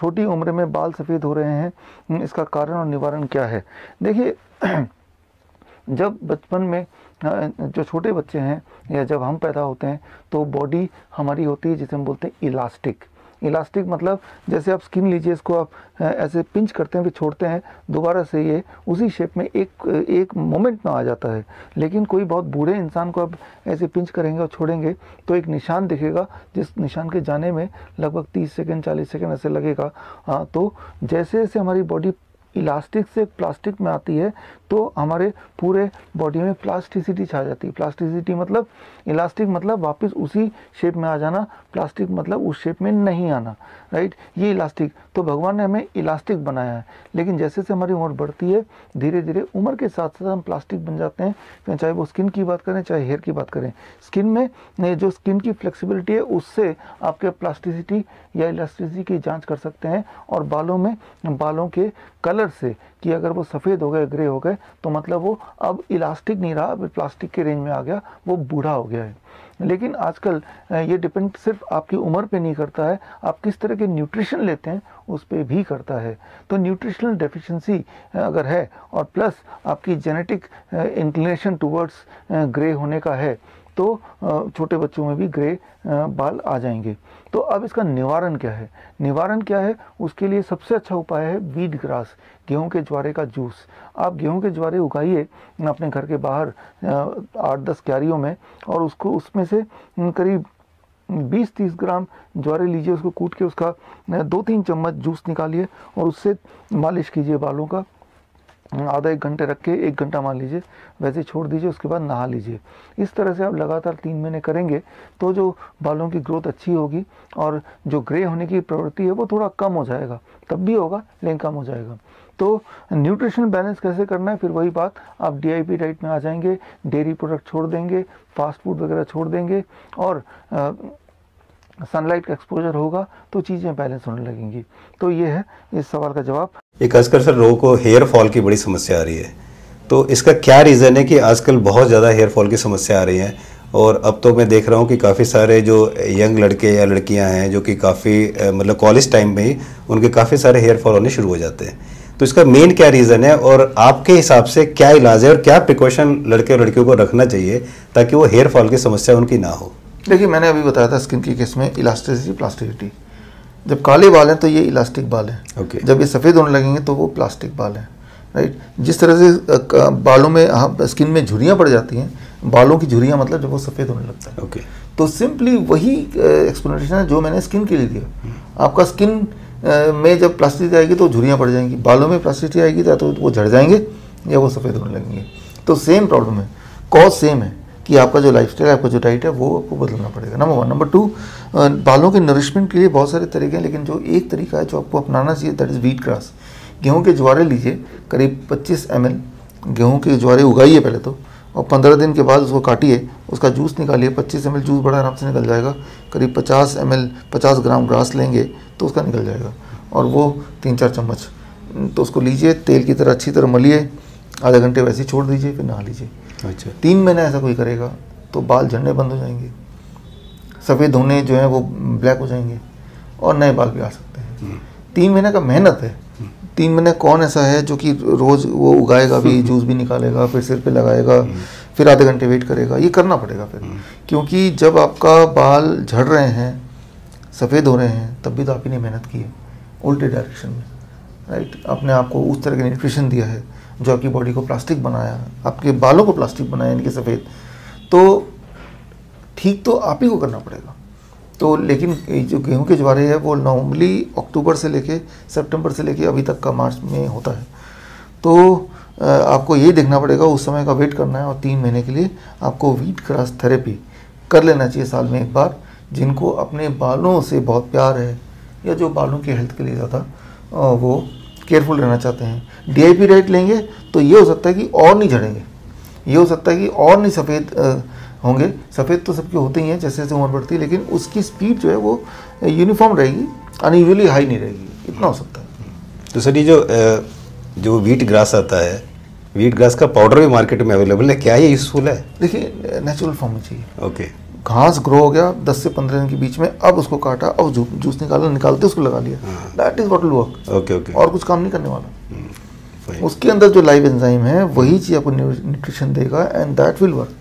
छोटी उम्र में बाल सफ़ेद हो रहे हैं, इसका कारण और निवारण क्या है? देखिए जब बचपन में जो छोटे बच्चे हैं या जब हम पैदा होते हैं तो बॉडी हमारी होती है जिसे हम बोलते हैं इलास्टिक। इलास्टिक मतलब जैसे आप स्किन लीजिए, इसको आप ऐसे पिंच करते हैं फिर छोड़ते हैं, दोबारा से ये उसी शेप में एक मोमेंट में आ जाता है। लेकिन कोई बहुत बूढ़े इंसान को आप ऐसे पिंच करेंगे और छोड़ेंगे तो एक निशान दिखेगा, जिस निशान के जाने में लगभग 30 सेकंड 40 सेकंड ऐसे लगेगा। तो जैसे जैसे हमारी बॉडी इलास्टिक से प्लास्टिक में आती है तो हमारे पूरे बॉडी में प्लास्टिसिटी छा जाती है। प्लास्टिसिटी मतलब इलास्टिक मतलब वापस उसी शेप में आ जाना, प्लास्टिक मतलब उस शेप में नहीं आना, राइट। ये इलास्टिक, तो भगवान ने हमें इलास्टिक बनाया है। लेकिन जैसे जैसे हमारी उम्र बढ़ती है धीरे धीरे उम्र के साथ साथ हम प्लास्टिक बन जाते हैं, चाहे वो स्किन की बात करें चाहे हेयर की बात करें। स्किन में जो स्किन की फ्लेक्सिबिलिटी है उससे आपके प्लास्टिसिटी या इलास्टिसिटी की जाँच कर सकते हैं। और बालों में बालों के कलर से कि अगर वो सफ़ेद हो गए ग्रे हो गए तो मतलब वो अब इलास्टिक नहीं रहा, अब प्लास्टिक के रेंज में आ गया, वो बूढ़ा हो गया है। लेकिन आजकल ये डिपेंड सिर्फ आपकी उम्र पे नहीं करता है, आप किस तरह के न्यूट्रिशन लेते हैं उस पे भी करता है। तो न्यूट्रिशनल डेफिशिएंसी अगर है और प्लस आपकी जेनेटिक इंक्लिनेशन टुवर्ड्स ग्रे होने का है तो छोटे बच्चों में भी ग्रे बाल आ जाएंगे। तो अब इसका निवारण क्या है? निवारण क्या है? उसके लिए सबसे अच्छा उपाय है वीट ग्रास, गेहूं के ज्वारे का जूस। आप गेहूं के ज्वारे उगाइए अपने घर के बाहर 8-10 क्यारियों में, और उसको उसमें से करीब 20-30 ग्राम ज्वारे लीजिए, उसको कूट के उसका 2-3 चम्मच जूस निकालिए और उससे मालिश कीजिए बालों का। आधा 1 घंटे रख के 1 घंटा मान लीजिए, वैसे छोड़ दीजिए, उसके बाद नहा लीजिए। इस तरह से आप लगातार 3 महीने करेंगे तो जो बालों की ग्रोथ अच्छी होगी और जो ग्रे होने की प्रवृत्ति है वो थोड़ा कम हो जाएगा, तब भी होगा लेकिन कम हो जाएगा। तो न्यूट्रिशन बैलेंस कैसे करना है? फिर वही बात, आप DIP डाइट में आ जाएंगे, डेयरी प्रोडक्ट छोड़ देंगे, फास्ट फूड वगैरह छोड़ देंगे और सनलाइट का एक्सपोजर होगा तो चीज़ें बैलेंस होने लगेंगी। तो ये है इस सवाल का जवाब। एक आजकल सर लोगों को हेयर फॉल की बड़ी समस्या आ रही है, तो इसका क्या रीज़न है कि आजकल बहुत ज़्यादा हेयर फॉल की समस्या आ रही है? और अब तो मैं देख रहा हूँ कि काफ़ी सारे जो यंग लड़के या लड़कियाँ हैं जो कि काफ़ी मतलब कॉलेज टाइम में ही उनके काफ़ी सारे हेयर फॉल होने शुरू हो जाते हैं। तो इसका मेन क्या रीज़न है और आपके हिसाब से क्या इलाज है और क्या प्रिकॉशन लड़के और लड़कियों को रखना चाहिए ताकि वो हेयर फॉल की समस्या उनकी ना हो? देखिए मैंने अभी बताया था स्किन के केस में इलास्टिसिटी प्लास्टिसिटी। जब काले बाल हैं तो ये इलास्टिक बाल हैं, जब ये सफ़ेद होने लगेंगे तो वो प्लास्टिक बाल हैं, राइट। जिस तरह से बालों में स्किन में झुर्रियाँ पड़ जाती हैं, बालों की झुर्रियाँ मतलब जब वो सफ़ेद होने लगता है, तो सिंपली वही एक्सप्लेनेशन है जो मैंने स्किन के लिए दिया। आपका स्किन में जब प्लास्टिसिटी आएगी तो झुर्रियाँ पड़ जाएंगी, बालों में प्लास्टिसिटी आएगी तो वो झड़ जाएंगे या वो सफ़ेद होने लगेंगे। तो सेम प्रॉब्लम है, कॉज सेम है कि आपका जो लाइफस्टाइल है, आपका जो डाइट है वो आपको बदलना पड़ेगा, नंबर 1। नंबर 2, बालों के नरिशमेंट के लिए बहुत सारे तरीके हैं, लेकिन जो एक तरीका है जो आपको अपनाना चाहिए दैट इज़ वीट ग्रास। गेहूं के ज्वारे लीजिए, करीब 25 ml गेहूं के ज्वारे उगाइए पहले तो, और 15 दिन के बाद उसको काटिए, उसका जूस निकालिए। 25 ml जूस बड़ा आराम से निकल जाएगा। करीब 50 ग्राम ग्रास लेंगे तो उसका निकल जाएगा, और वो 3-4 चम्मच तो उसको लीजिए, तेल की तरह अच्छी तरह मलिए, आधे घंटे वैसे ही छोड़ दीजिए, फिर नहा लीजिए। अच्छा, 3 महीने ऐसा कोई करेगा तो बाल झड़ने बंद हो जाएंगे, सफ़ेद होने जो है वो ब्लैक हो जाएंगे और नए बाल भी आ सकते हैं। 3 महीने का मेहनत है। 3 महीने कौन ऐसा है जो कि रोज़ वो उगाएगा भी, जूस भी निकालेगा, फिर सिर पे लगाएगा, फिर आधे घंटे वेट करेगा? ये करना पड़ेगा फिर, क्योंकि जब आपका बाल झड़ रहे हैं, सफ़ेद हो रहे हैं, तब भी तो आप ही ने मेहनत की है उल्टे डायरेक्शन में, राइट। अपने आप को उस तरह का न्यूट्रिशन दिया है जो आपकी बॉडी को प्लास्टिक बनाया, आपके बालों को प्लास्टिक बनाया यानी कि सफ़ेद, तो ठीक तो आप ही को करना पड़ेगा। तो लेकिन जो गेहूं के ज्वारे है वो नॉर्मली अक्टूबर से लेके सितंबर से लेके अभी तक का मार्च में होता है। तो आपको ये देखना पड़ेगा, उस समय का वेट करना है, और 3 महीने के लिए आपको वीट ग्रास थेरेपी कर लेना चाहिए साल में एक बार। जिनको अपने बालों से बहुत प्यार है या जो बालों की हेल्थ के लिए ज़्यादा वो केयरफुल रहना चाहते हैं, DIP डाइट लेंगे तो ये हो सकता है कि और नहीं झड़ेंगे, ये हो सकता है कि और नहीं सफ़ेद होंगे। सफ़ेद तो सबके होते ही हैं जैसे जैसे उम्र बढ़ती है, लेकिन उसकी स्पीड जो है वो यूनिफॉर्म रहेगी, अनयूजुअली हाई नहीं रहेगी, इतना हो सकता है। तो सर ये जो वीट ग्रास आता है, वीट ग्रास का पाउडर भी मार्केट में अवेलेबल है, क्या ये यूज़फुल है? देखिए नेचुरल फॉर्म में चाहिए। ओके। घास ग्रो हो गया 10 से 15 दिन के बीच में, अब उसको काटा, अब जूस निकाला, निकालते उसको लगा लिया, that is what will work. Okay okay. और कुछ काम नहीं करने वाला। फाइन। उसके अंदर जो लाइव एंजाइम है वही चीज आपको न्यूट्रिशन देगा एंड दैट विल वर्क।